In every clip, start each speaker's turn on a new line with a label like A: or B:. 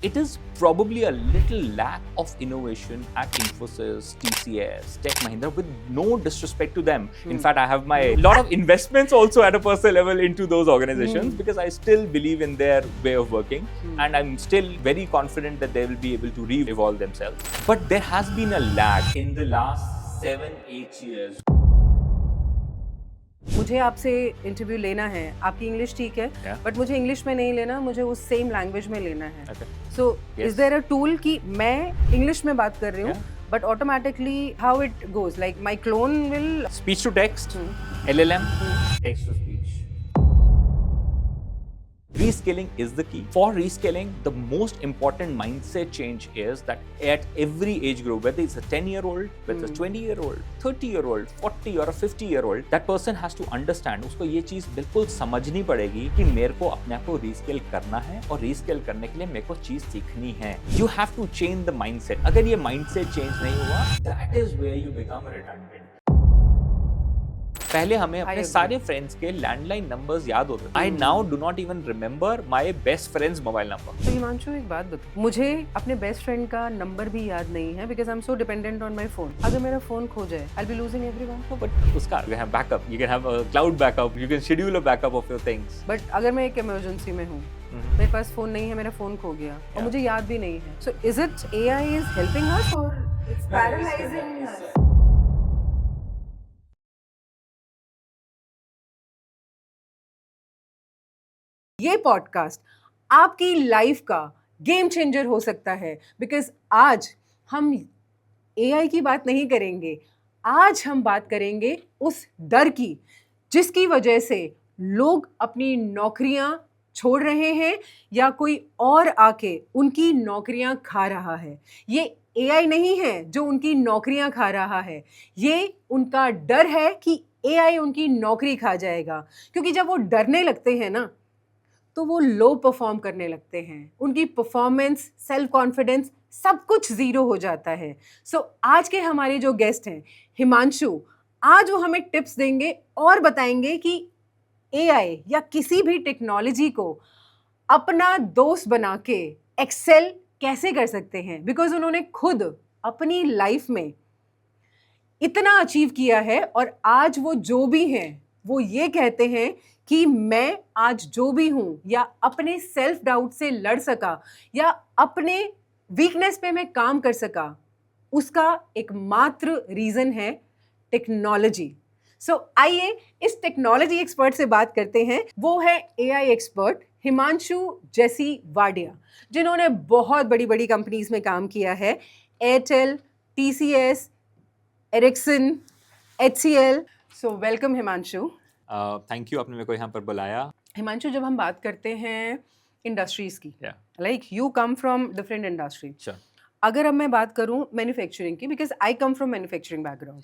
A: it is probably a little lack of innovation at Infosys, TCS, Tech Mahindra, with no disrespect to them. In fact, I have my lot of investments also at a personal level into those organizations because I still believe in their way of working and I'm still very confident that they will be able to re-evolve themselves. But there has been a lag in the last 7-8 years.
B: मुझे आपसे interview लेना है, आपकी English ठीक है, but मुझे English में नहीं लेना, मुझे उस सेम लैंग्वेज में लेना है. So is there a tool कि मैं इंग्लिश में बात कर रही हूँ but automatically how it goes, like my clone will
A: speech to text, LLM, text to speech. Reskilling is the key. For reskilling, the most important mindset change is that at every age group, whether it's a 10-year-old, whether it's a 20-year-old, 30-year-old, 40 or a 50-year-old, that person has to understand, उसको ये चीज बिल्कुल समझनी पड़ेगी कि मेरे को अपने आप को रीस्किल करना है और रीस्किल करने के लिए मेरे को चीज सीखनी है. You have to change the mindset. अगर ये mindset change नहीं हुआ, that is where you become redundant. पहले हमें अपने सारे फ्रेंड्स के लैंडलाइन नंबर्स याद होते थे. I now do not even remember my best friends mobile number.
B: तो हिमांशु एक बात बता, मुझे अपने बेस्ट फ्रेंड का नंबर भी याद नहीं है because I am so dependent on my phone. अगर मेरा फोन खो जाए I will be losing everyone.
A: But उसका you have backup, you can have a cloud backup, you can schedule a backup of your things.
B: But अगर मैं एक emergency में हूँ, मेरे पास फोन नहीं है, मेरा फोन खो गया और मुझे याद भी नहीं है, so is it AI is helping us और इट्स पैरालाइजिंग अस? ये पॉडकास्ट आपकी लाइफ का गेम चेंजर हो सकता है बिकॉज आज हम एआई की बात नहीं करेंगे, आज हम बात करेंगे उस डर की जिसकी वजह से लोग अपनी नौकरियां छोड़ रहे हैं या कोई और आके उनकी नौकरियां खा रहा है. ये एआई नहीं है जो उनकी नौकरियां खा रहा है, ये उनका डर है कि एआई उनकी नौकरी खा जाएगा. क्योंकि जब वो डरने लगते हैं ना तो वो लो परफॉर्म करने लगते हैं, उनकी परफॉर्मेंस, सेल्फ कॉन्फिडेंस सब कुछ जीरो हो जाता है. सो आज के हमारे जो गेस्ट हैं हिमांशु, आज वो हमें टिप्स देंगे और बताएंगे कि एआई या किसी भी टेक्नोलॉजी को अपना दोस्त बना के एक्सेल कैसे कर सकते हैं. बिकॉज उन्होंने खुद अपनी लाइफ में इतना अचीव किया है और आज वो जो भी हैं वो ये कहते हैं कि मैं आज जो भी हूँ या अपने सेल्फ डाउट से लड़ सका या अपने वीकनेस पे मैं काम कर सका, उसका एकमात्र रीज़न है टेक्नोलॉजी. सो आइए इस टेक्नोलॉजी एक्सपर्ट से बात करते हैं. वो है AI expert Himanshu JC Wadia, जिन्होंने बहुत बड़ी बड़ी कंपनीज में काम किया है. Airtel, TCS, Ericsson, HCL. So welcome Himanshu.
A: Thank you, आपने मेरे को यहाँ पर बुलाया.
B: हिमांशु, जब हम बात करते हैं इंडस्ट्रीज की, like you come from different industry. अगर अब मैं बात करूँ मैन्युफैक्चरिंग की, because I come from manufacturing background.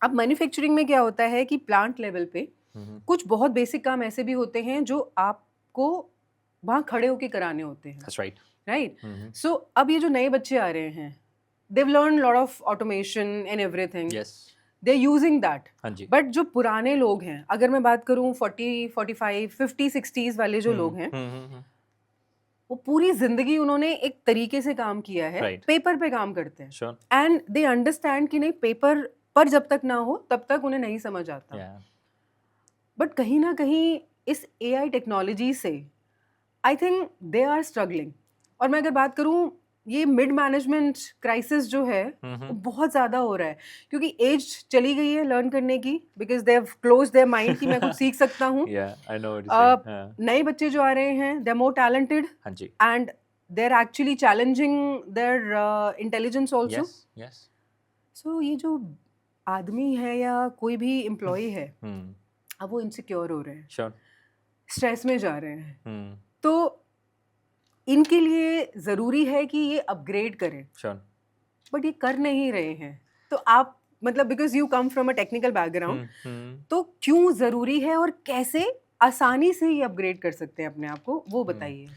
B: अब मैन्युफैक्चरिंग में क्या होता है कि प्लांट लेवल पे कुछ बहुत बेसिक काम ऐसे भी होते हैं जो आपको वहाँ खड़े होके कराने होते हैं. राइट. सो अब ये जो नए बच्चे आ रहे हैं, they've learned lot of automation and everything.
A: Yes.
B: They're using that.
A: हाँ जी.
B: But जो पुराने लोग हैं, अगर मैं बात करूँ 40, 45, 50, 60s वाले जो लोग हैं, वो पूरी जिंदगी उन्होंने एक तरीके से काम किया है. पेपर पे काम करते हैं.
A: Sure.
B: And they understand कि नहीं, पेपर पर जब तक ना हो तब तक उन्हें नहीं समझ आता. बट कहीं ना कहीं इस AI टेक्नोलॉजी से I think they are struggling. और मैं अगर बात करूँ, ये मिड मैनेजमेंट क्राइसिस जो है वो बहुत ज़्यादा हो रहा है क्योंकि एज चली गई है लर्न करने की, because they have close their mind कि मैं कुछ सीख सकता हूँ. नए बच्चे जो आ रहे हैं, they are more talented and they are actually challenging their intelligence also. So ये जो आदमी है या कोई भी एम्प्लॉय है, अब वो इनसिक्योर हो रहे हैं, स्ट्रेस में जा रहे हैं. तो इनके लिए ज़रूरी है कि ये अपग्रेड करें. बट ये कर नहीं रहे हैं. तो आप मतलब because you come from a technical background, तो क्यों ज़रूरी है और कैसे आसानी से ये अपग्रेड कर सकते हैं अपने आप को, वो बताइए.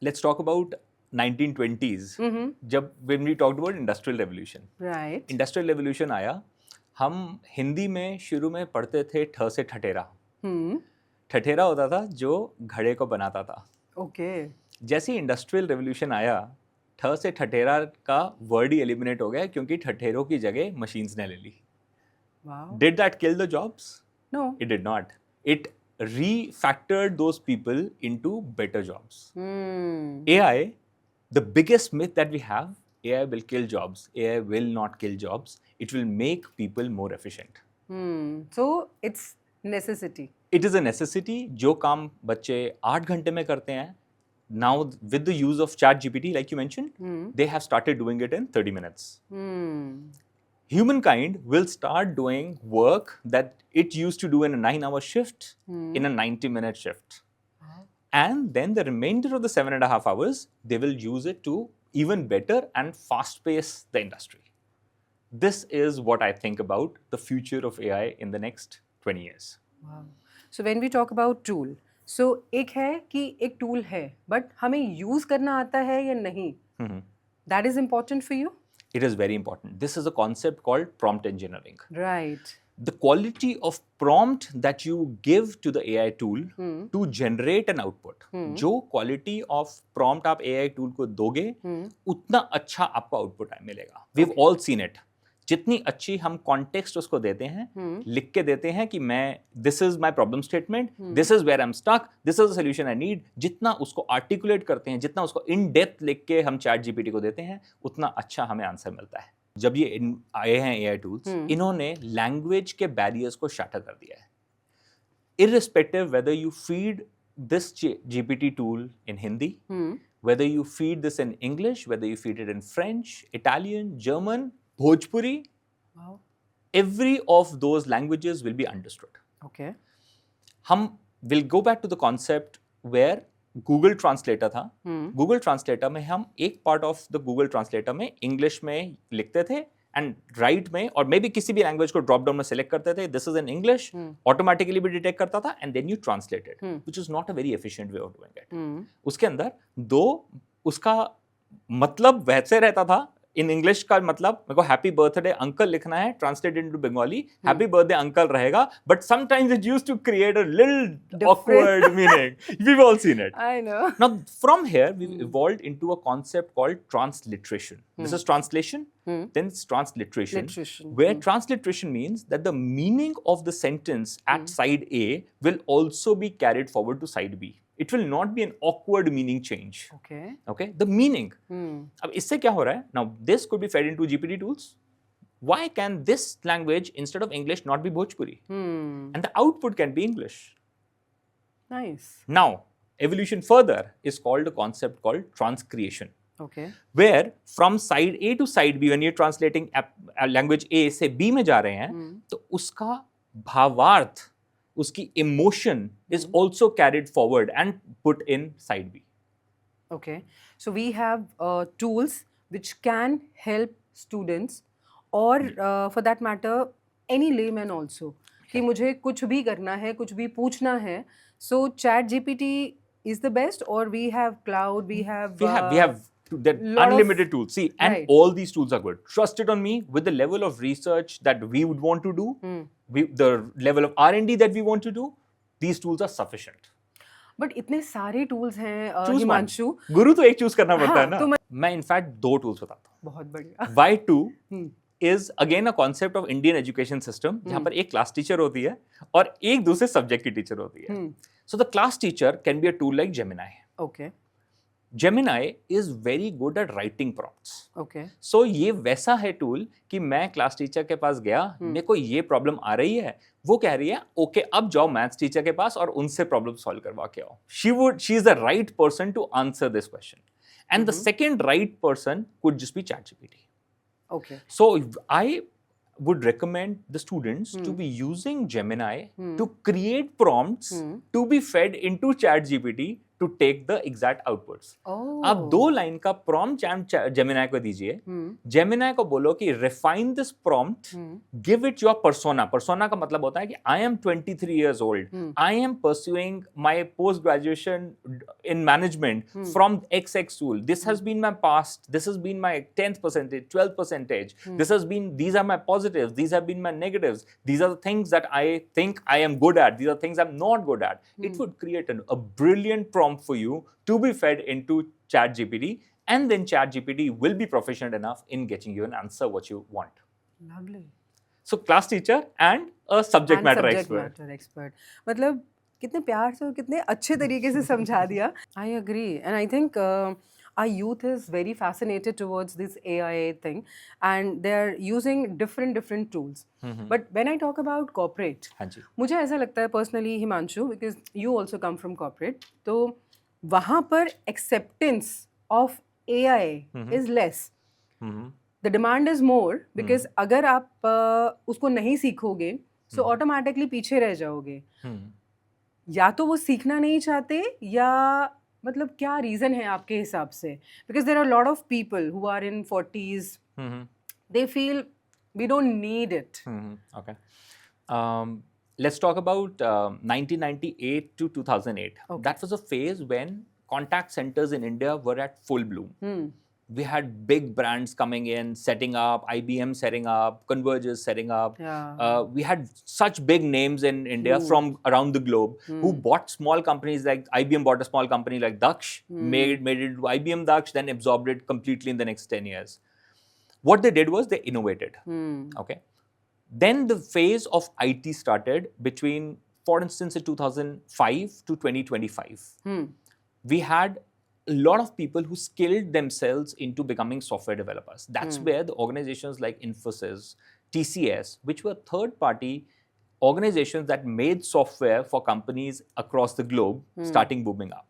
A: लेट्स टॉक अबाउट 1920s, जब when we talked about industrial revolution.
B: Right.
A: Industrial revolution आया, हम हिंदी में शुरू में पढ़ते थे ठ से ठठेरा. ठठेरा होता था जो घड़े को बनाता था.
B: ओके
A: जैसे ही इंडस्ट्रियल रेवोल्यूशन आया, ठ से ठठेरा का वर्ड ही एलिमिनेट हो गया क्योंकि ठठेरों की जगह मशीन्स ने ले ली.
B: Wow
A: Did that kill the jobs?
B: No
A: It did not. It refactored those people into better jobs. AI, the biggest myth that we have, AI will kill jobs. AI will not kill jobs. It will make people more efficient.
B: So it's necessity
A: It is a necessity. जो काम बच्चे 8 घंटे में करते हैं, now with the use of ChatGPT, like you mentioned, they have started doing it in 30 minutes. Humankind will start doing work that it used to do in a 9-hour shift in a 90-minute shift. And then the remainder of the 7.5 hours, they will use it to even better and fast pace the industry. This is what I think about the future of AI in the next 20 years.
B: So when we talk about tool so एक है कि एक tool है but हमें use करना आता है या नहीं that is important for you
A: It is very important. This is a concept called prompt engineering.
B: Right
A: The quality of prompt that you give to the AI tool to generate an output, जो quality of prompt आप AI tool को दोगे, उतना अच्छा आपको output मिलेगा. We've all seen it. जितनी अच्छी हम context उसको देते हैं, लिख के देते हैं कि मैं this is my problem statement, this is where I'm stuck, this is the solution I need. जितना उसको articulate करते हैं, जितना उसको in depth लिख के हम ChatGPT को देते हैं, उतना अच्छा हमें आंसर मिलता है. जब ये आए हैं AI tools, इन्होंने लैंग्वेज के बैरियर्स को शैटर कर दिया है. Irrespective whether you feed this GPT tool in Hindi, whether you feed this in English, whether you feed it in French, Italian, German, Bhojpuri, every of those languages will be understood.
B: Okay
A: हम will go back to the concept where Google translator था. Google translator में हम एक part of the Google translator में English में लिखते थे and right में और मे बी किसी भी लैंग्वेज को ड्रॉप डाउन में सेलेक्ट करते थे. This is in English, automatically भी डिटेक्ट करता था and then you translated, which is not a very efficient way of doing it. उसके अंदर दो उसका मतलब वैसे रहता था. इन इंग्लिश का मतलब मेरे को हैप्पी बर्थडे अंकल लिखना है, translate into Bengali happy birthday uncle रहेगा, but sometimes it used to create a little awkward meaning. We've all seen it.
B: I know
A: Now from here we've evolved into a concept called transliteration. This is translation, then it's transliteration,
B: Literation.
A: where transliteration means that the meaning of the sentence at side A will also be carried forward to side B. It will not be an awkward meaning change.
B: Okay
A: Okay, the meaning. अब इससे क्या हो रहा है? Now this could be fed into GPT tools. Why can this language instead of English not be Bhojpuri? And the output can be English.
B: Nice
A: Now, evolution further is called a concept called transcreation,
B: okay
A: where from side A to side B, when you're translating language A से B में जा रहे हैं, तो उसका भावार्थ, उसकी emotion is also carried forward and put in side B.
B: Okay, so we have tools which can help students or for that matter any layman also कि मुझे कुछ भी करना है, कुछ भी पूछना है. So ChatGPT is the best, or we have cloud, we have
A: We have that
B: lot of-
A: unlimited tools. See, and
B: Right.
A: all these tools are good. Trust it on me, with the level of research that we would want to do, the level of R&D that we want to do, these tools are sufficient.
B: but इतने सारे tools हैं
A: Choose one.
B: Himanshu.
A: गुरु तो एक choose करना पड़ता है ना.
B: तो
A: मैं इनफैक्ट दो टूल्स बताता
B: बहुत बढ़िया.
A: हूँ. Y2 is again a concept of Indian education system, जहाँ पर एक क्लास टीचर होती है और एक दूसरे सब्जेक्ट की टीचर होती है. So the class teacher can be a tool like Gemini.
B: Okay,
A: Gemini is very good at writing prompts.
B: okay.
A: सो ये वैसा है टूल कि मैं क्लास टीचर के पास गया, मेरे को ये प्रॉब्लम आ रही है, वो कह रही है ओके अब जाओ मैथ्स टीचर के पास और उनसे प्रॉब्लम सॉल्व करवा के आओ. She is the right person to answer this question, and the second right person could just be ChatGPT.
B: Okay.
A: So I would recommend the students to be using Gemini to create prompts to be fed into ChatGPT to take the exact outputs.
B: Oh.
A: आप 2 line का prompt Gemini को दीजिए. Gemini को बोलो कि refine this prompt, give it your persona. Persona का मतलब होता है कि I am 23 years old. I am pursuing my post graduation in management from XX school. This has been my past. This has been my 10th percentage, 12th percentage. These are my positives. These have been my negatives. These are the things that I think I am good at. These are things I'm not good at. It would create a brilliant prompt prompt for you to be fed into ChatGPT, and then ChatGPT will be proficient enough in getting you an answer what you want.
B: Lovely.
A: So class teacher and a subject matter expert.
B: मतलब कितने प्यार से और कितने अच्छे तरीके से समझा दिया. I agree, and I think our youth is very fascinated towards this AI thing, and they're using different tools. But when I talk about corporate,
A: हाँ जी.
B: मुझे ऐसा लगता है personally, Himanshu, because you also come from corporate, तो वहाँ पर acceptance of AI is less. The demand is more because अगर आप उसको नहीं सीखोगे so automatically पीछे रह जाओगे. या तो वो सीखना नहीं चाहते या मतलब क्या रीजन है आपके हिसाब से? Because there are lot of people who are in 40s, they feel we don't need it.
A: Okay. Let's talk about 1998 to 2008.
B: Okay.
A: That was a phase when contact centers in India were at full bloom. We had big brands coming in, setting up, IBM setting up, Convergys setting up.
B: Yeah.
A: We had such big names in India from around the globe who bought small companies like IBM bought a small company like Daksh, made it to IBM Daksh, then absorbed it completely in the next 10 years. What they did was they innovated. Okay. Then the phase of IT started between, for instance, in 2005 to 2025. We had a lot of people who skilled themselves into becoming software developers. That's where the organizations like Infosys, TCS, which were third-party organizations that made software for companies across the globe, starting booming up.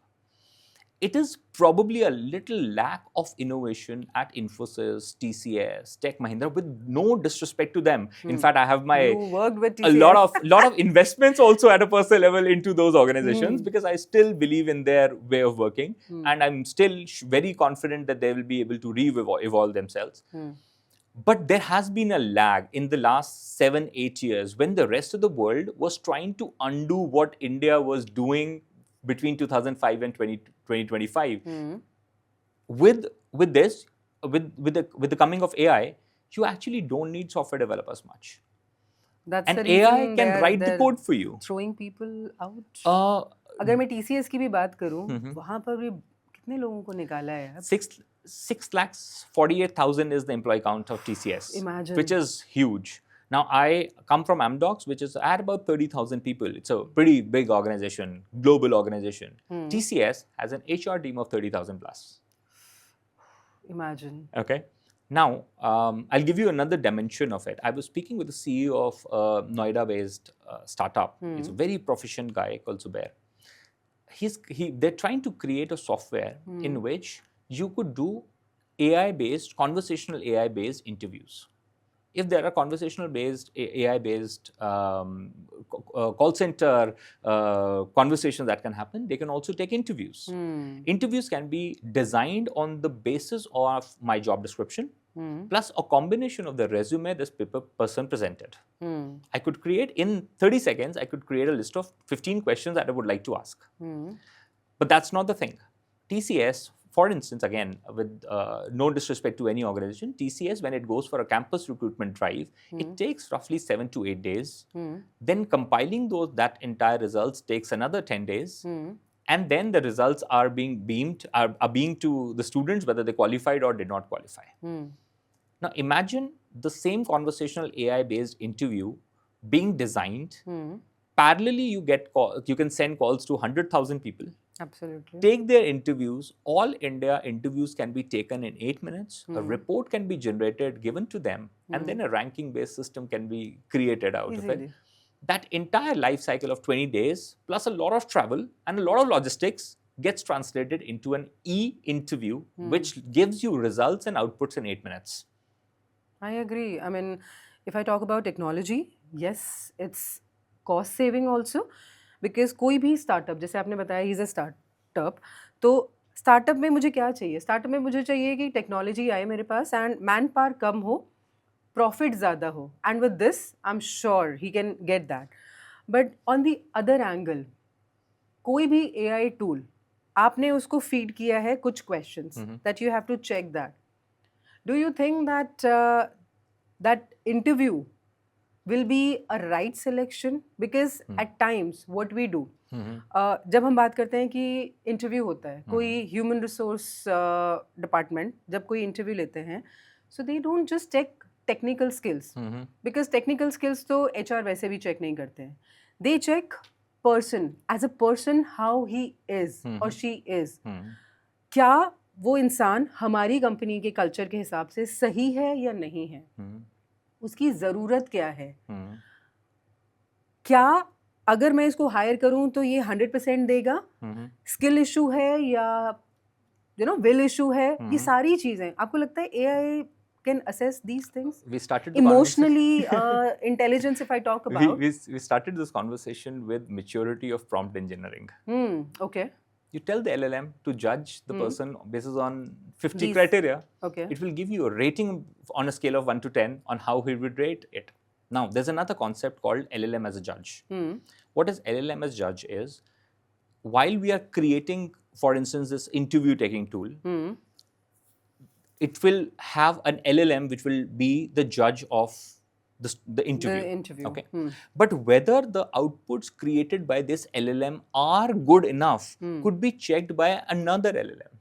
A: It is probably a little lack of innovation at Infosys, TCS, Tech Mahindra, with no disrespect to them. In fact, I have
B: You worked with
A: a
B: TCS.
A: lot of investments also at a personal level into those organizations because I still believe in their way of working, and I'm still very confident that they will be able to evolve themselves. But there has been a lag in the last 7-8 years when the rest of the world was trying to undo what India was doing between 2005 and 2025. With this, with the coming of AI, you actually don't need software developers much.
B: That's
A: And
B: the reason
A: AI can write the code for you.
B: Throwing people out.
A: अगर
B: मैं TCS की भी बात करूं, वहाँ पर भी कितने लोगों को निकाला है?
A: 6,48,000 is the employee count of TCS.
B: Imagine.
A: Which is huge. Now, I come from Amdocs, which is at about 30,000 people. It's a pretty big organization, global organization. TCS has an HR team of 30,000 plus.
B: Imagine.
A: Okay. Now, I'll give you another dimension of it. I was speaking with the CEO of a Noida-based startup. He's a very proficient guy called Zubair. They're trying to create a software in which you could do conversational AI-based interviews. If there are conversational-based, AI-based call center conversations that can happen, they can also take interviews. Interviews can be designed on the basis of my job description, plus a combination of the resume this person presented. I could create, in 30 seconds, I could create a list of 15 questions that I would like to ask. But that's not the thing. TCS, for instance, again, with no disrespect to any organization, TCS, when it goes for a campus recruitment drive, it takes roughly 7 to 8 days. Then compiling that entire results takes another 10 days. And then the results are being beamed, are being to the students, whether they qualified or did not qualify. Now, imagine the same conversational AI-based interview being designed. Parallelly, you can send calls to 100,000 people.
B: Absolutely.
A: Take their interviews. All India interviews can be taken in 8 minutes. A report can be generated, given to them, and then a ranking-based system can be created out of it. That entire life cycle of 20 days, plus a lot of travel and a lot of logistics, gets translated into an e-interview, which gives you results and outputs in 8 minutes.
B: I agree. I mean, if I talk about technology, yes, it's cost saving also. Because कोई भी startup, जैसे आपने बताया he is a startup, तो startup में मुझे क्या चाहिए? स्टार्टअप में मुझे चाहिए कि टेक्नोलॉजी आए मेरे पास एंड मैन पावर कम हो, प्रॉफिट ज़्यादा हो, and with this I am sure he can get that. But on the other angle, कोई भी AI टूल आपने उसको फीड किया है कुछ questions that you have to check that. Do you think that that interview will be a right selection? Because at times what we do,
A: हम्म,
B: जब हम बात करते हैं कि इंटरव्यू होता है, कोई ह्यूमन रिसोर्स डिपार्टमेंट जब कोई इंटरव्यू लेते हैं, so they don't just check technical skills,
A: hmm,
B: because technical skills तो एचआर वैसे भी चेक नहीं करते हैं. They check person as a person, how he is और शी इज. क्या वो इंसान हमारी कंपनी के कल्चर के हिसाब से सही है या नहीं है, उसकी ज़रूरत क्या है, क्या अगर मैं इसको हायर करूं तो ये 100% देगा, स्किल इशू है या विल इशू है, ये सारी चीज़ें. आपको लगता है AI can assess these things?
A: We started the
B: Emotionally, intelligence, if I talk about.
A: we started this conversation with maturity of prompt engineering.
B: Okay.
A: You tell the LLM to judge the person basis on 50
B: These-
A: criteria.
B: Okay.
A: It will give you a rating on a scale of 1 to 10 on how he would rate it. Now, there's another concept called LLM as a judge. What is LLM as judge is, while we are creating, for instance, this interview taking tool, it will have an LLM which will be the judge of the interview.
B: The interview.
A: Okay. But whether the outputs created by this LLM are good enough could be checked by another LLM.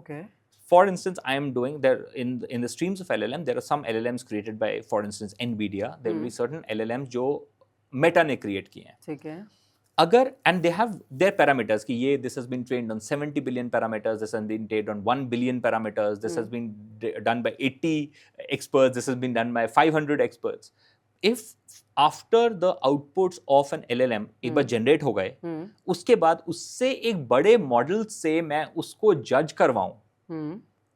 B: Okay.
A: For instance, I am doing there in the streams of LLM, there are some LLMs created by, for instance, NVIDIA. There will be certain LLMs जो Meta ने create किए हैं.
B: ठीक है.
A: अगर and they have their parameters कि ये this has been trained on 70 billion parameters, this has been trained on 1 billion parameters, this has been done by 80 experts, this has been done by 500 experts. If after the outputs of an LLM एक बार generate हो गए, उसके बाद उससे एक बड़े model से मैं उसको जज करवाऊं,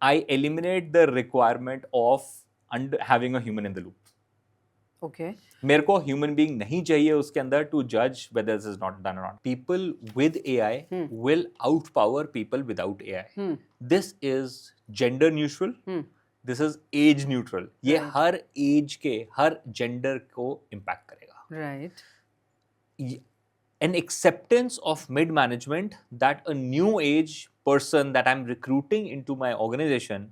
A: I eliminate the requirement of having a human in the loop.
B: Okay.
A: मेरे को ह्यूमन बीइंग नहीं चाहिए उसके अंदर टू जज whether this is not done और not. People with AI will out power people without AI. This is gender neutral, this is age neutral. ये हर एज के हर जेंडर को इम्पैक्ट करेगा.
B: Right.
A: An acceptance of mid management that a new age person that I'm recruiting into my organization,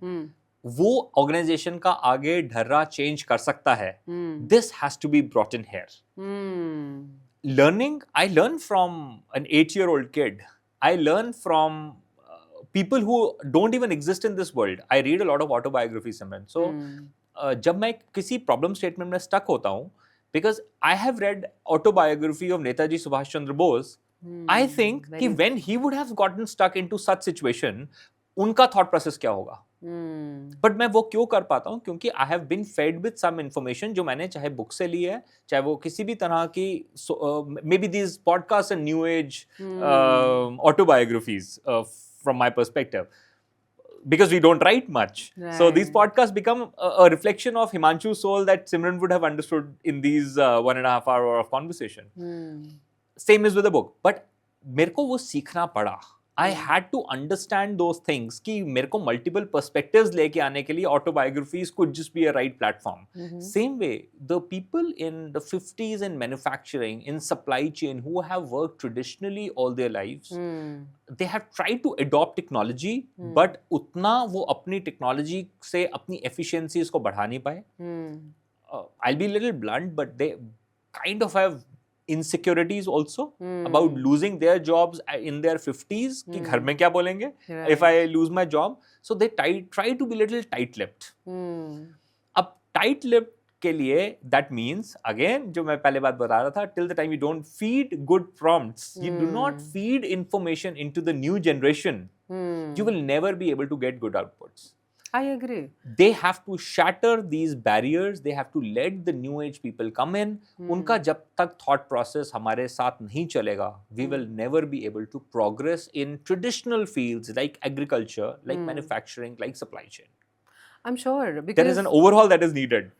A: वो organization का आगे ढर्रा चेंज कर सकता है. This has to be brought in here. Learning, I learn from an 8-year-old kid. I learn from people who don't even exist in this world. I read a lot of autobiographies, Simran. So जब मैं किसी problem statement में stuck होता हूँ, because I have read autobiography of Netaji Subhash Chandra Bose, I think कि when he would have gotten stuck into such situation, उनका thought process क्या होगा. बट मैं वो क्यों कर पाता हूँ, क्योंकि I have been fed with some information जो मैंने चाहे बुक से ली है, चाहे वो किसी भी तरह की may be these podcast and new age autobiographies from my perspective, because we don't write much. Right. So these podcasts become a reflection of Himanshu's soul that Simran would have understood in these 1.5 hour of conversation. Same is with the book. But मेरे को वो सीखना पड़ा. I had to understand those things कि मेरे को multiple perspectives लेके आने के लिए autobiographies could just be a right platform. Same way, the people in the 50s in manufacturing, in supply chain, who have worked traditionally all their lives, they have tried to adopt technology, but उतना वो अपनी technology से अपनी efficiencies को बढ़ा नहीं पाए. I'll be a little blunt, but they kind of have insecurities also about losing their jobs in their 50s कि घर में क्या बोलेंगे if I lose my job. So they try to be little tight-lipped. अब tight-lipped के लिए that means, again जो मैं पहले बात बता रहा था, till the time you don't feed good prompts, you do not feed information into the new generation, you will never be able to get good outputs.
B: I agree.
A: They have to shatter these barriers. They have to let the new age people come in. उनका जब तक thought process हमारे साथ नहीं चलेगा, we will never be able to progress in traditional fields like agriculture, like manufacturing, like supply chain.
B: I'm sure. Because
A: there is an overhaul that is needed.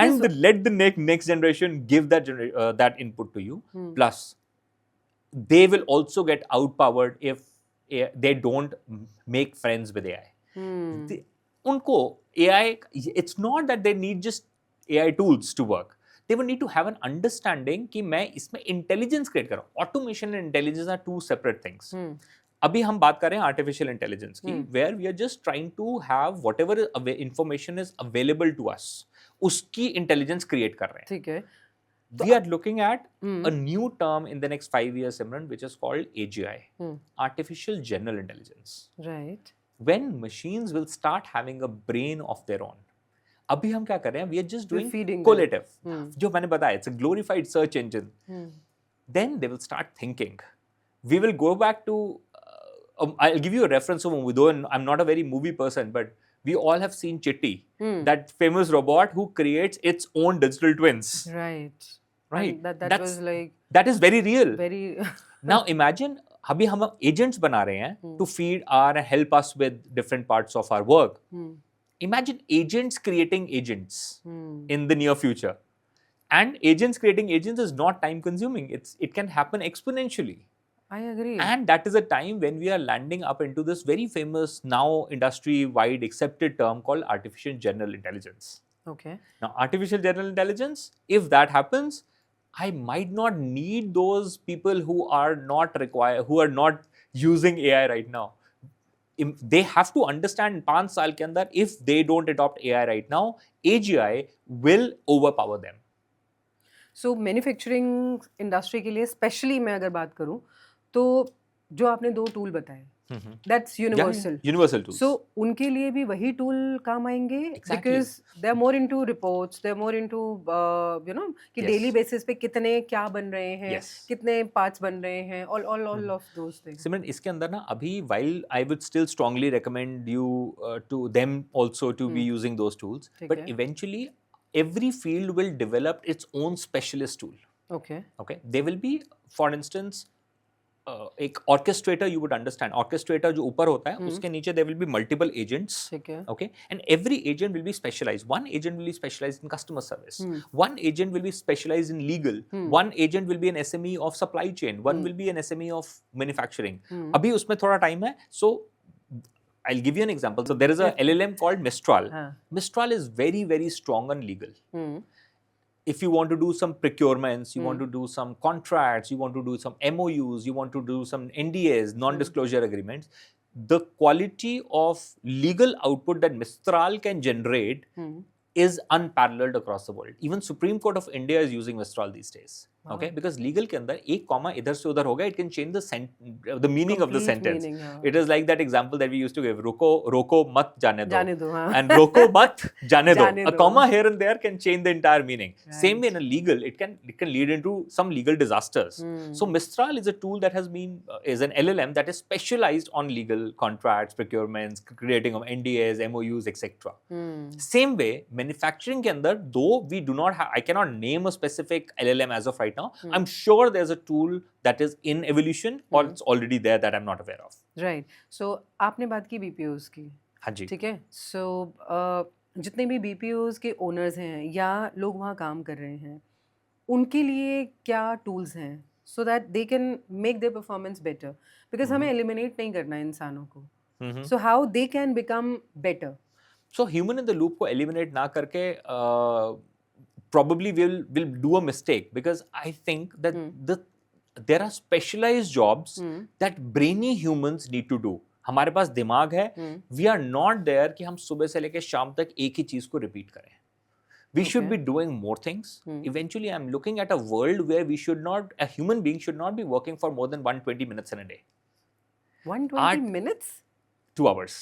A: And let the next generation give that input to you. Plus, they will also get outpowered if they don't make friends with AI. उनको AI, it's not that they need just AI tools to work. They would need to have an understanding कि मैं इसमें intelligence create कर रहा हूँ. Automation and intelligence are two separate things. अभी हम बात कर रहे हैं आर्टिफिशियल इंटेलिजेंस की,
B: hmm.
A: Where we are just trying to have whatever information is available to us, उसकी इंटेलिजेंस क्रिएट कर रहे हैं.
B: ठीक है.
A: We are looking at a
B: hmm.
A: new term in the next 5 years, Simran, which is called AGI,
B: hmm.
A: Artificial General Intelligence.
B: Right.
A: When machines will start having a brain of their own. अभी हम क्या कर रहे हैं? We are just
B: We're
A: doing
B: feeding them.
A: collative. जो मैंने बताया, it's a glorified search engine. Then they will start thinking. We will go back to. I'll give you a reference of a movie. Though I'm not a very movie person, but we all have seen Chitty, that famous robot who creates its own digital twins.
B: Right.
A: Right.
B: And that was like
A: That is very real.
B: very.
A: Now imagine, अभी हम agents बना रहे हैं to feed our and help us with different parts of our work. Imagine agents creating agents in the near future. And agents creating agents is not time consuming. It can happen exponentially.
B: I agree.
A: And that is a time when we are landing up into this very famous now industry-wide accepted term called artificial general intelligence.
B: Okay.
A: Now, artificial general intelligence, if that happens, I might not need those people who are not using AI right now. They have to understand 5 साल के अंदर, if they don't adopt AI right now, AGI will overpower them.
B: So manufacturing industry के लिए specially मैं अगर बात करूं तो जो आपने 2 टूल बताए, that's universal.
A: Universal tools.
B: So उनके लिए भी वही टूल काम आएंगे,
A: Exactly.
B: Because they are more into reports, they are more into you know कि
A: Yes.
B: डेली बेसिस पे कितने क्या बन रहे हैं,
A: Yes.
B: कितने पार्ट्स बन रहे हैं, ऑल ऑफ दोस थिंग्स.
A: सिमरन, इसके अंदर ना अभी while I would still strongly recommend you to them also to be using those tools,
B: ठीक
A: but
B: है.
A: eventually every field will develop its own specialist tool.
B: Okay.
A: Okay, there will be, for instance, एक orchestrator, you would understand. Orchestrator जो ऊपर होता है, उसके नीचे there will be multiple agents.
B: ठीक है.
A: Okay, and every agent will be specialized. One agent will be specialized in customer service. One agent will be specialized in legal. One agent will be an SME of supply chain. One will be an SME of manufacturing. अभी उसमें थोड़ा time है. So I'll give you an example. So there is a LLM called Mistral. Mistral is very, very strong on legal. If you want to do some procurements, you want to do some contracts, you want to do some MOUs, you want to do some NDAs, non-disclosure agreements, the quality of legal output that Mistral can generate is unparalleled across the world. Even Supreme Court of India is using Mistral these days. Okay, because legal के अंदर एक comma इधर से उधर होगा, it can change the meaning of the sentence. It is like that example that we used to give, रोको मत जाने दो,
B: हाँ.
A: and रोको मत जाने दो.
B: जाने
A: A
B: दो.
A: comma here and there can change the entire meaning.
B: Right.
A: Same way in a legal, it can lead into some legal disasters. So Mistral is a tool that has been is an LLM that is specialized on legal contracts, procurements, creating of NDAs, MOUs, etc. Same way, manufacturing के अंदर, though we do not have, I cannot name a specific LLM as of right now. I'm sure there's a tool that is in evolution or it's already there that I'm not aware of.
B: Right. So आपने बात की BPOs की.
A: हाँ जी.
B: ठीक है. सो जितने भी BPOs के ओनर्स हैं या लोग वहाँ काम कर रहे हैं, उनके लिए क्या टूल्स हैं so that they can make their performance better, because हमें एलिमिनेट नहीं करना है इंसानों को. So how they can become better.
A: So human in the loop को eliminate ना करके probably will do a mistake, because I think that there are specialized jobs that brainy humans need to do. हमारे पास दिमाग है, we are not there कि हम सुबह से लेकर शाम तक एक ही चीज को रिपीट करें. We should be doing more things. Eventually, I'm looking at a world where a human being should not be working for more than 120 minutes in a day.
B: 120 minutes?
A: 2 hours.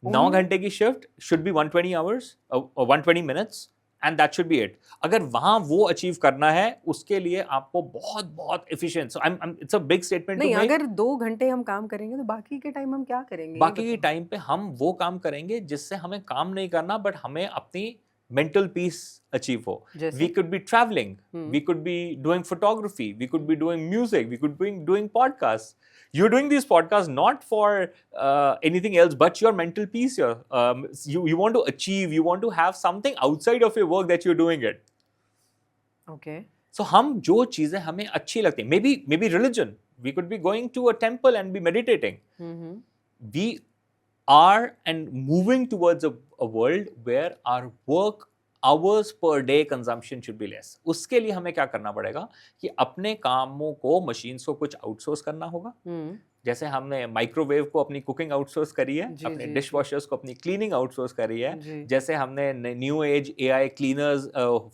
A: 9 घंटे की shift should be 120 hours, 120 minutes. And that should be it. अगर वहाँ वो achieve करना है, उसके लिए आपको बहुत efficient. So it's a big statement to
B: नहीं,
A: make.
B: अगर 2 घंटे हम काम करेंगे तो बाकी के टाइम हम क्या करेंगे?
A: बाकी के टाइम पे हम वो काम करेंगे जिससे हमें काम नहीं करना, बट हमें अपनी mental peace achieve हो. We could be traveling, we could be doing photography, we could be doing music, we could be doing podcasts. You're doing these podcasts not for anything else but your mental peace. You want to achieve, you want to have something outside of your work that you're doing it.
B: Okay.
A: So हम जो चीजें हमें अच्छी लगती हैं, maybe religion, we could be going to a temple and be meditating. We are and moving towards a world where our work hours per day consumption should be less. उसके लिए हमें क्या करना पड़ेगा कि अपने कामों को मशीन्स को कुछ आउटसोर्स करना होगा, जैसे हमने माइक्रोवेव को अपनी कुकिंग आउटसोर्स करी है,
B: जी,
A: अपने
B: जी,
A: डिश वॉशर्स को अपनी क्लीनिंग आउटसोर्स करी है,
B: जी।
A: जैसे हमने new age AI cleaners,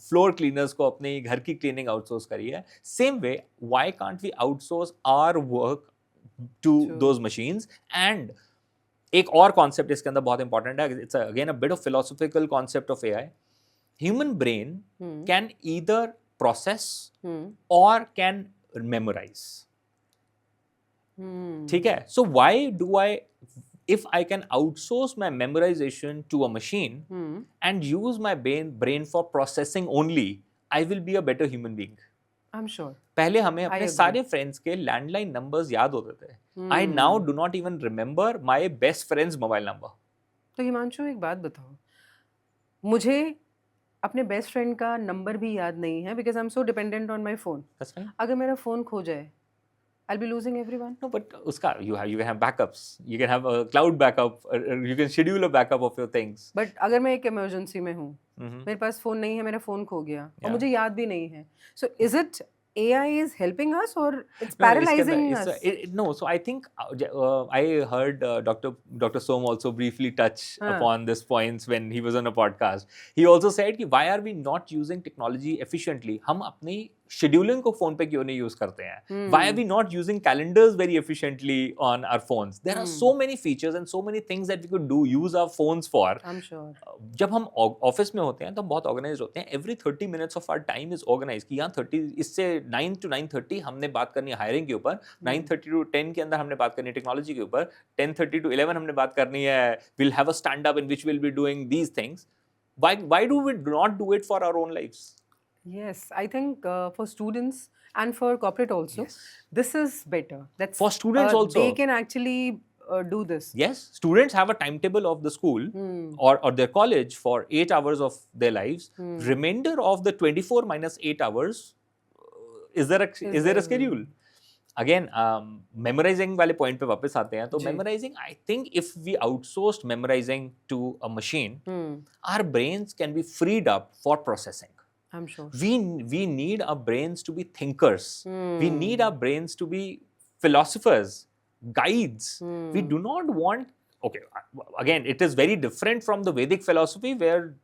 A: floor cleaners को अपनी घर की क्लीनिंग आउटसोर्स करी है, same way why can't we outsource our work to
B: True.
A: Those machines? And एक और कॉन्सेप्ट इसके अंदर बहुत इंपॉर्टेंट है, it's again a bit of philosophical concept of AI. Human brain
B: Hmm.
A: Can either process
B: Hmm.
A: और can memorize.
B: Hmm.
A: ठीक है, so why do I, if I can outsource my memorization to a machine
B: Hmm.
A: and use my brain for processing only, I will be a better human being.
B: I'm sure.
A: पहले हमें अपने
B: agree.
A: सारे friends के landline numbers याद होते थे. I now do not even remember my best friend's mobile number.
B: तो हिमांशु एक बात बताओ, मुझे अपने बेस्ट फ्रेंड का नंबर भी याद नहीं है because I am so dependent on my phone.
A: That's fine.
B: अगर मेरा फोन खो जाए, I'll be losing everyone.
A: No, but uska you can have backups. You can have a cloud backup. You can schedule a backup of your things.
B: But अगर मैं एक emergency में हूँ,
A: Mhm.
B: मेरे पास फोन नहीं है, मेरा फोन खो गया और
A: Yeah.
B: मुझे याद भी नहीं है, so is it AI is helping us or it's
A: No,
B: paralyzing
A: it's
B: us?
A: no. So I think I heard Dr. Som also briefly touch
B: Huh.
A: upon this points when he was on a podcast. He also said कि why are we not using technology efficiently? हम अपनी scheduling को phone पे क्यों नहीं use करते हैं? Why are we not using calendars very efficiently on our phones? There are so many features and so many things that we could use our phones for.
B: I'm sure.
A: जब हम office में होते हैं तो हम बहुत ऑर्गेनाइज होते हैं. Every 30 minutes of our time is organize कि यहाँ 30 इससे 9 to 9:30 हमने बात करनी है हायरिंग के ऊपर, 9:30 to 10 के अंदर हमने बात करनी है टेक्नोलॉजी के ऊपर, 10:30 to 11 हमने बात करनी है will have a stand up in which will be doing these things. Why do we not do it for our own lives?
B: Yes, I think for students and for corporate also,
A: Yes.
B: this is better. That's
A: For students also.
B: they can actually do this.
A: Yes, students have a timetable of the school or their college for 8 hours of their lives. Remainder of the 24 minus 8 hours, is there a schedule? Again, memorizing वाले point पे वापस आते हैं. तो
B: जी.
A: memorizing, I think if we outsourced memorizing to a machine, our brains can be freed up for processing.
B: I'm sure.
A: We need our brains to be thinkers. We need our brains to be philosophers, guides. We do not want, okay, again, it is very different from the Vedic philosophy where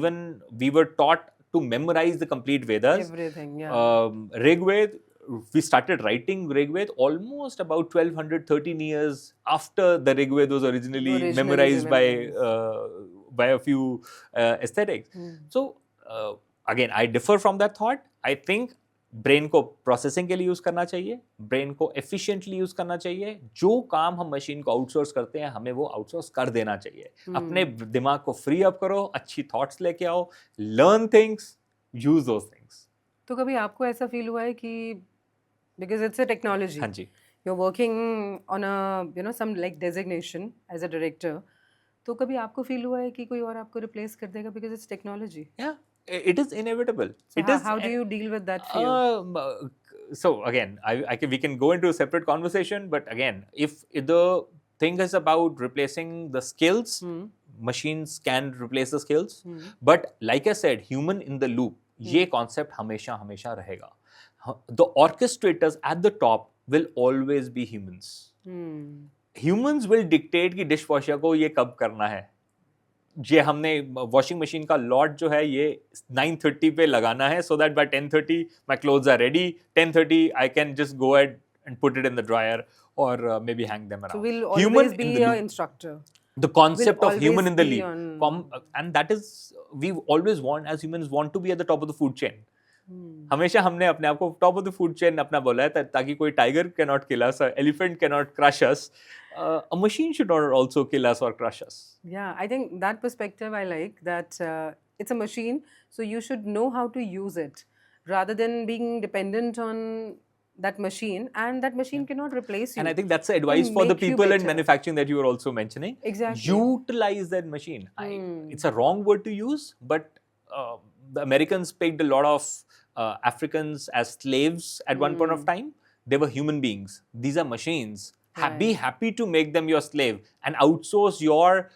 A: even we were taught to memorize the complete Vedas.
B: Everything, yeah.
A: Rigved, we started writing Rigved almost about 1213 years after the Rigved was originally memorized by a few aesthetics. So, again, I differ from that thought. I think brain को processing के लिए use करना चाहिए, brain को efficiently use करना चाहिए. जो काम हम मशीन को आउटसोर्स करते हैं हमें वो आउटसोर्स कर देना चाहिए. अपने दिमाग को फ्री अप करो, अच्छी थॉट्स लेके आओ, learn things, use those things.
B: तो कभी आपको ऐसा फील हुआ है कि बिकॉज इट्स अ टेक्नोलॉजी,
A: हाँ जी,
B: you are working on a some like designation as a director, तो कभी आपको फील हुआ है कि कोई और आपको रिप्लेस कर देगा बिकॉज इट्स टेक्नोलॉजी?
A: या it is inevitable.
B: So
A: It is.
B: how do you deal with that fear?
A: So again, we can go into a separate conversation, but again, if the thing is about replacing the skills, machines can replace the skills. But like I said, human in the loop, ये concept हमेशा हमेशा रहेगा. The orchestrators at the top will always be humans. Humans will dictate कि dishwasher को ये कब करना है. ये हमने वॉशिंग मशीन का लॉट जो है ये 9:30 पे लगाना है so that by 10:30 my clothes are ready. 10:30 I can just go ahead and put it in the dryer or maybe hang them around.
B: So we'll
A: Human
B: always be
A: in the
B: an
A: loop.
B: instructor.
A: The concept
B: Will
A: of human
B: always
A: in the
B: be
A: loop. And that is, we always want, as humans, want to be at the top of the food chain. हमेशा हमने अपने आप को top of the food chain अपना बोला है ताकि कोई tiger can not kill us, elephant can not crush us, a machine should not also kill us or crush us.
B: Yeah, I think that perspective I like, that it's a machine, so you should know how to use it rather than being dependent on that machine, and that machine cannot replace you.
A: And I think that's the advice for the people in manufacturing that you were also mentioning.
B: Exactly.
A: Utilize that machine. It's a wrong word to use, but the Americans picked a lot of Africans as slaves at one point of time. They were human beings. These are machines. Be happy to make them your slave and outsource your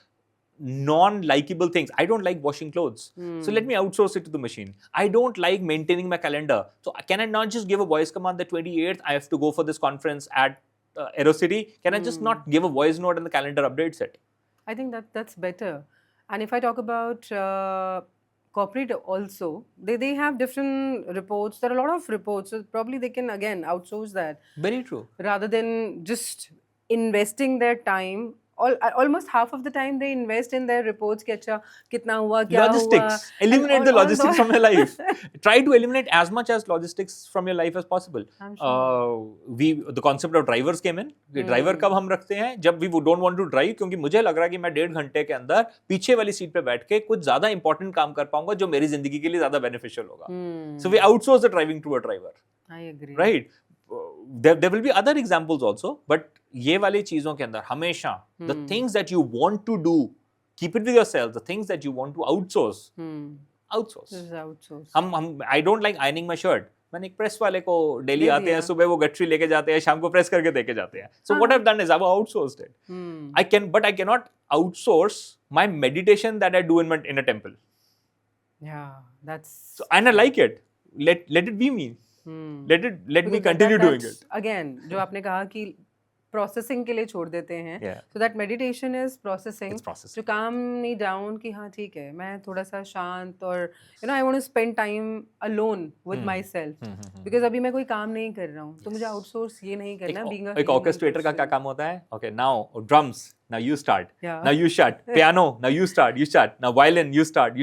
A: non-likable things. I don't like washing clothes, so let me outsource it to the machine. I don't like maintaining my calendar, so can I not just give a voice command that 28th I have to go for this conference at Aerocity? Can I just not give a voice note and the calendar updates it?
B: I think that's better. And if I talk about corporate also, they have different reports. There are a lot of reports, so probably they can again outsource that
A: Very true.
B: rather than just investing their time. Almost half of the time they invest in their reports कि अच्छा कितना हुआ क्या
A: Logistics.
B: हुआ and
A: Eliminate the
B: all
A: logistics from your life. Try to eliminate as much as logistics from your life as possible.
B: I'm sure.
A: The concept of drivers came in. Driver कब हम रखते हैं? जब we don't want to drive, क्योंकि मुझे लग रहा है कि मैं 1.5 घंटे के अंदर पीछे वाली सीट पे बैठ के कुछ ज्यादा इंपॉर्टेंट काम कर पाऊंगा जो मेरी जिंदगी के लिए ज्यादा बेनिफिशियल होगा. So we outsource the driving to a driver.
B: I agree.
A: Right? There will be other examples also, but ये वाली चीजों के अंदर हमेशा the things that you want to do, keep it with yourself. The things that you want to outsource, outsource.
B: This is outsource.
A: I don't like ironing my shirt. मैंने एक press वाले को डेली
B: दे
A: आते हैं,
B: दिया।
A: सुबह वो गठरी लेके जाते हैं, शाम को प्रेस करके देके जाते हैं. So what I've done is I've outsourced it. But I cannot outsource my meditation that I do in a temple.
B: Yeah, that's.
A: So, and I like it. Let it be me. Let me
B: Because
A: continue doing
B: that's,
A: it.
B: Again, जो आपने कहा कि processing के लिए छोड़ देते हैं,
A: Yeah.
B: so that meditation is processing.
A: It's processing.
B: To calm me down कि हाँ ठीक है, मैं थोड़ा सा शांत और I want to spend time alone with myself. Because अभी मैं कोई काम नहीं कर रहा हूँ, तो मुझे outsource ये नहीं करना. being a
A: एक
B: human
A: orchestrator का क्या
B: person.
A: काम होता है? Okay, now drums, now you start.
B: Yeah.
A: Now you shut. Piano, now you start. Now violin, you start.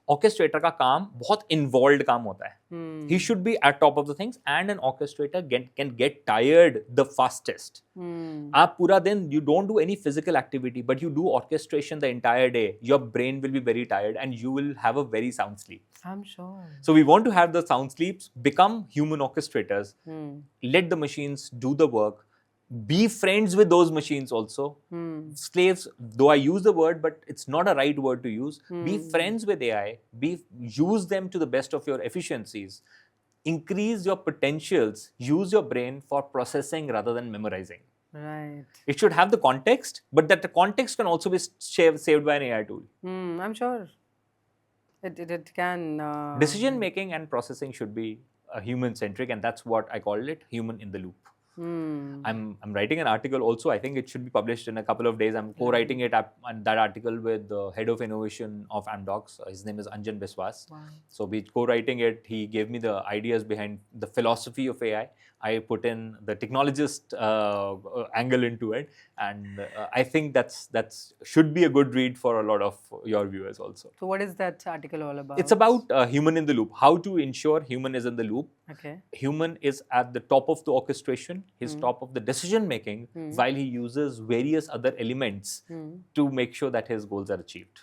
A: Orchestrator का काम बहुत involved काम होता है. He should be at top of the things, and an orchestrator can get tired the fastest. आप पूरा दिन you don't do any physical activity, but you do orchestration the entire day. Your brain will be very tired, and you will have a very sound sleep.
B: I'm sure.
A: So we want to have the sound sleeps, become human orchestrators, let the machines do the work, be friends with those machines also. Slaves, though I use the word, but it's not a right word to use. Be friends with AI, use them to the best of your efficiencies, increase your potentials, use your brain for processing rather than memorizing.
B: Right.
A: It should have the context, but that the context can also be saved by an AI tool.
B: I'm sure. It can.
A: Decision making and processing should be human centric, and that's what I call it, human in the loop. I'm writing an article also. I think it should be published in a couple of days. I'm co-writing it and that article with the head of innovation of Amdocs. His name is Anjan Biswas.
B: Wow.
A: So we co-writing it. He gave me the ideas behind the philosophy of AI. I put in the technologist angle into it, and I think that's should be a good read for a lot of your viewers also.
B: So what is that article all about?
A: It's about human in the loop. How to ensure human is in the loop.
B: Okay.
A: Human is at the top of the orchestration. He's top of the decision making, while he uses various other elements to make sure that his goals are achieved.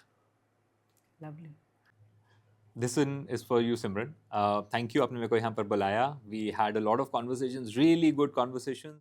B: Lovely.
A: This one is for you, Simran. Thank you, आपने मेरे को यहाँ पर बुलाया. We had a lot of conversations, really good conversations.